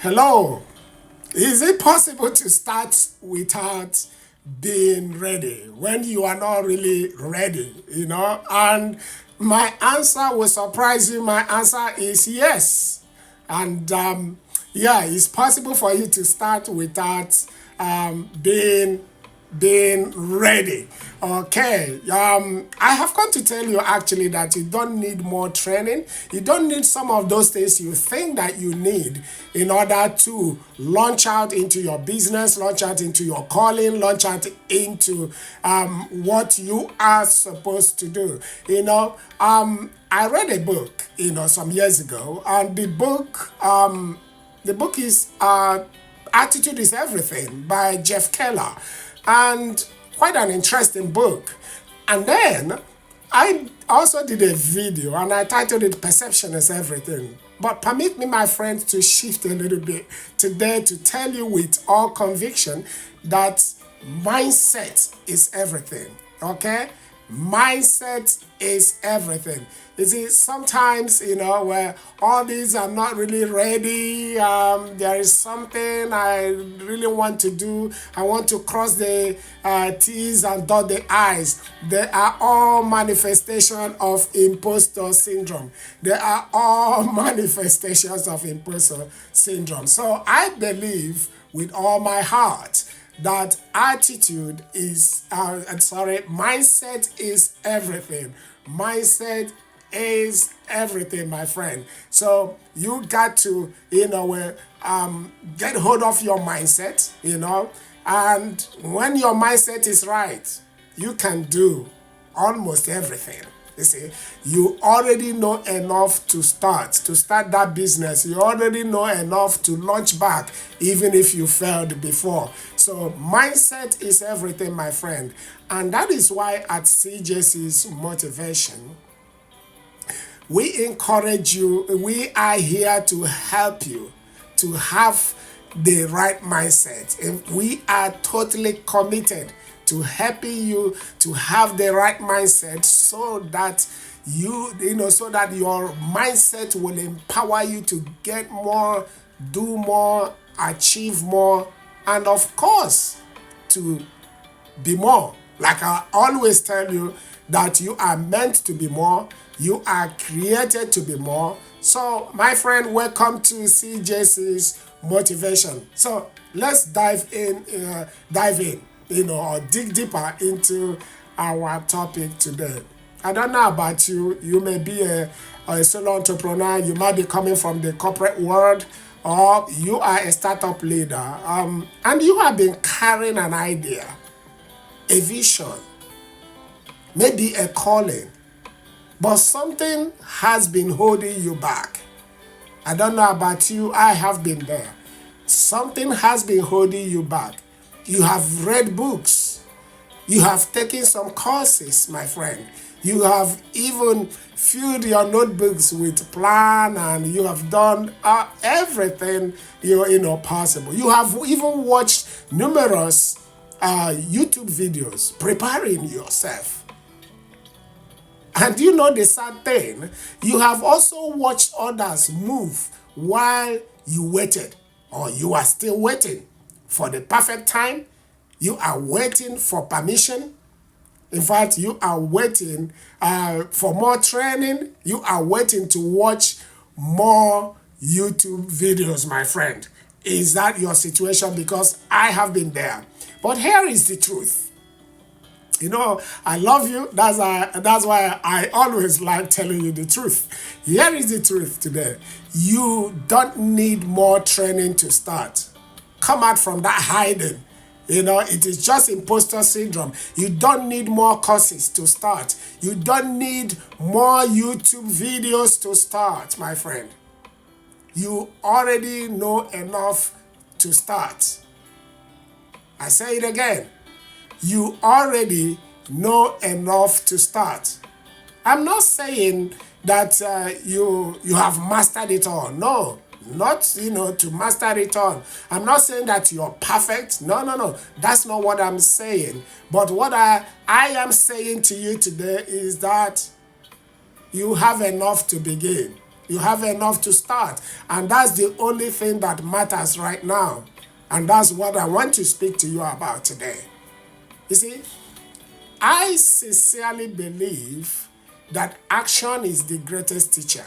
Hello. Is it possible to start without being ready when you are not really ready? And my answer will surprise you. My answer is yes. And yeah, it's possible for you to start without being ready. Okay. I have come to tell you actually that you don't need more training. You don't need some of those things you think that you need in order to launch out into your business, launch out into your calling, launch out into what you are supposed to do. I read a book, some years ago, and the book is Attitude is Everything by Jeff Keller, and quite an interesting book. And then I also did a video and I titled it Perception is Everything. But permit me, my friends, to shift a little bit today to tell you with all conviction that mindset is everything. Okay? Mindset is everything. You see, sometimes, where all these are not really ready, there is something I really want to do. I want to cross the T's and dot the I's. They are all manifestation of imposter syndrome. They are all manifestations of imposter syndrome. So I believe with all my heart that mindset is everything. Mindset is everything, my friend. So you got to, get hold of your mindset, and when your mindset is right, you can do almost everything. You see, you already know enough to start that business. You already know enough to launch back, even if you failed before. So, mindset is everything, my friend. And that is why at CJC's Motivation, we encourage you, we are here to help you to have the right mindset. And we are totally committed to helping you to have the right mindset so that so that your mindset will empower you to get more, do more, achieve more, and of course, to be more. Like I always tell you, that you are meant to be more, you are created to be more. So, my friend, welcome to CJC's Motivation. So, let's dive in, or dig deeper into our topic today. I don't know about you. You may be a solo entrepreneur. You might be coming from the corporate world, or you are a startup leader, and you have been carrying an idea, a vision, maybe a calling, but something has been holding you back. I don't know about you, I have been there. Something has been holding you back. You have read books, you have taken some courses, my friend. You have even filled your notebooks with plan, and you have done everything possible. You have even watched numerous YouTube videos preparing yourself. And you know the sad thing, you have also watched others move while you waited, or you are still waiting for the perfect time. You are waiting for permission. In fact, you are waiting for more training. You are waiting to watch more YouTube videos, my friend. Is that your situation? Because I have been there. But here is the truth. I love you. That's why I always like telling you the truth. Here is the truth today. You don't need more training to start. Come out from that hiding. It is just imposter syndrome. You don't need more courses to start. You don't need more YouTube videos to start, my friend. You already know enough to start. I say it again. You already know enough to start. I'm not saying that you have mastered it all. No, not to master it all. I'm not saying that you're perfect. No. That's not what I'm saying. But what I am saying to you today is that you have enough to begin. You have enough to start. And that's the only thing that matters right now. And that's what I want to speak to you about today. You see, I sincerely believe that action is the greatest teacher.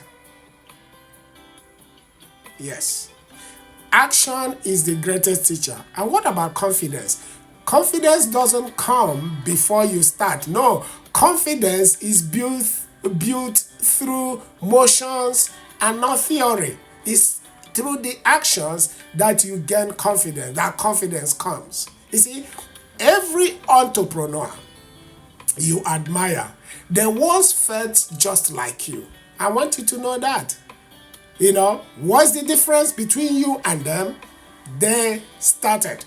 Yes. Action is the greatest teacher. And what about confidence? Confidence doesn't come before you start. No, confidence is built through motions and not theory. It's through the actions that you gain confidence, that confidence comes. You see, every entrepreneur you admire, they once felt just like you. I want you to know that. What's the difference between you and them? They started.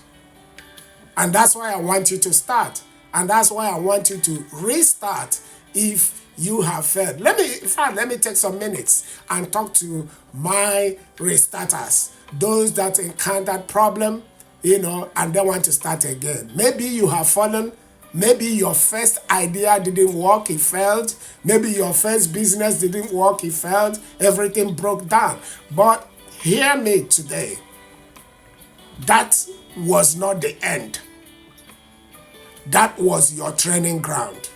And that's why I want you to start. And that's why I want you to restart if you have failed. Let me take some minutes and talk to my restarters. Those that encountered problem, and they want to start again. Maybe you have fallen. Maybe your first idea didn't work, it failed. Maybe your first business didn't work, it failed. Everything broke down. But hear me today. That was not the end. That was your training ground.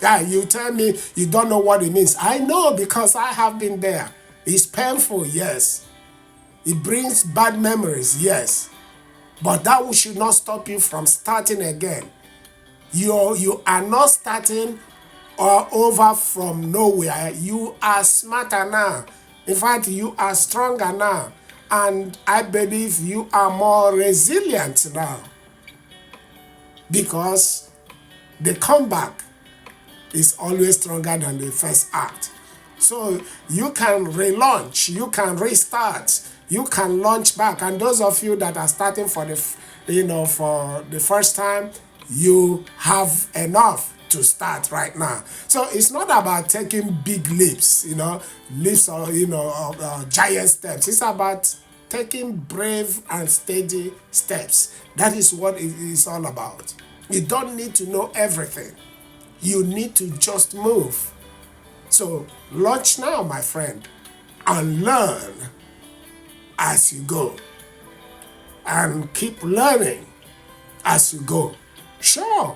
Yeah, you tell me you don't know what it means. I know because I have been there. It's painful, yes. It brings bad memories, yes. But that should not stop you from starting again. You are not starting over from nowhere. You are smarter now. In fact, you are stronger now. And I believe you are more resilient now. Because the comeback is always stronger than the first act. So you can relaunch, you can restart, you can launch back. And those of you that are starting for the first time, you have enough to start right now. So it's not about taking big leaps, leaps or giant steps. It's about taking brave and steady steps. That is what it is all about. You don't need to know everything. You need to just move. So launch now, my friend, and learn as you go. And keep learning as you go. Sure,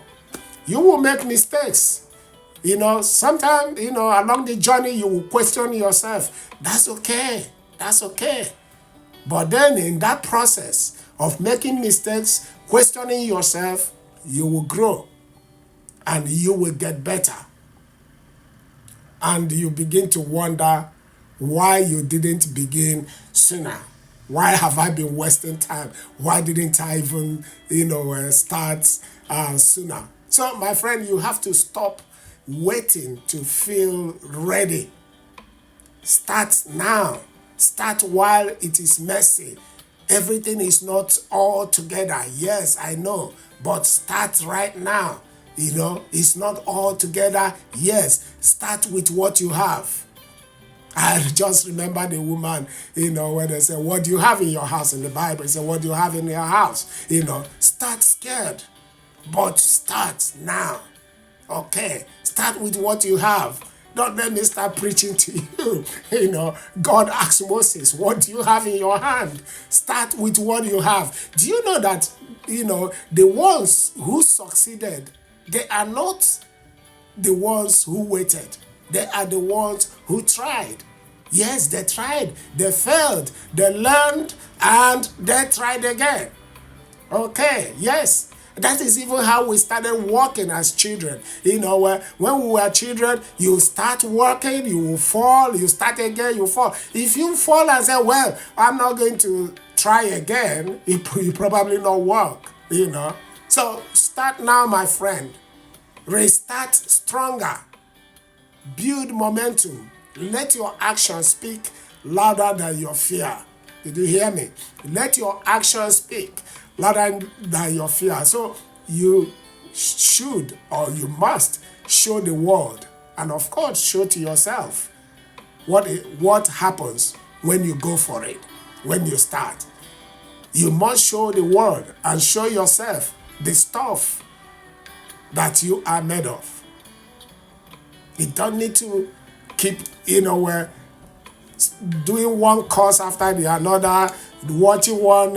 you will make mistakes. Sometimes, along the journey, you will question yourself. That's okay. That's okay. But then in that process of making mistakes, questioning yourself, you will grow and you will get better. And you begin to wonder why you didn't begin sooner. Why have I been wasting time? Why didn't I even, start sooner? So, my friend, you have to stop waiting to feel ready. Start now. Start while it is messy. Everything is not all together. Yes, I know. But start right now. It's not all together. Yes, start with what you have. I just remember the woman, when they say, what do you have in your house? In the Bible, they say, what do you have in your house? Start scared, but start now. Okay, start with what you have. Don't let me start preaching to you. God asked Moses, what do you have in your hand? Start with what you have. Do you know that, the ones who succeeded, they are not the ones who waited. They are the ones who tried. Yes, they tried. They failed. They learned and they tried again. Okay, yes. That is even how we started working as children. When we were children, you start working, you will fall, you start again, you fall. If you fall and say, well, I'm not going to try again, it probably not work, So start now, my friend. Restart stronger. Build momentum. Let your actions speak louder than your fear. Did you hear me? Let your actions speak louder than your fear. So you should or you must show the world, and of course show to yourself what happens when you go for it, when you start. You must show the world and show yourself the stuff that you are made of. You don't need to keep, doing one course after the another, watching one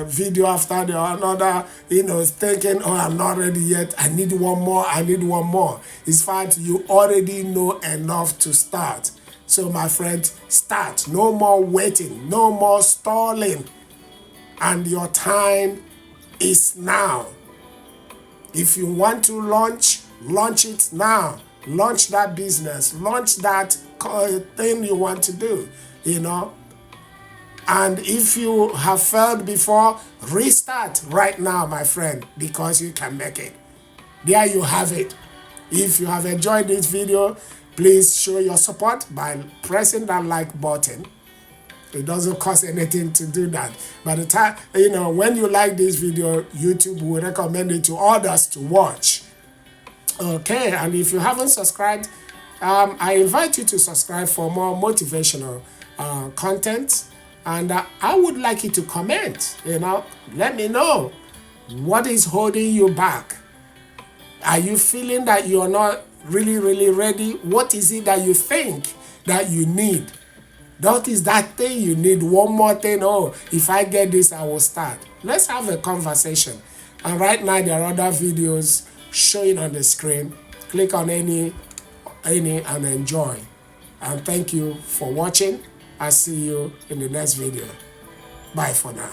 video after the another, thinking, oh, I'm not ready yet, I need one more, I need one more. In fact, you already know enough to start. So my friend, start. No more waiting, no more stalling. And your time is now. If you want to launch it now. Launch that business, launch that thing you want to do, And if you have failed before, restart right now, my friend, because you can make it. There you have it. If you have enjoyed this video, please show your support by pressing that like button. It doesn't cost anything to do that. By the time, when you like this video, YouTube will recommend it to others to watch. Okay, and if you haven't subscribed, I invite you to subscribe for more motivational content. And I would like you to comment, let me know what is holding you back. Are you feeling that you're not really, really ready? What is it that you think that you need? What is that thing you need? One more thing. Oh, if I get this, I will start. Let's have a conversation. And right now, there are other videos showing on the screen. Click on any and enjoy. And thank you for watching. I'll see you in the next video. Bye for now.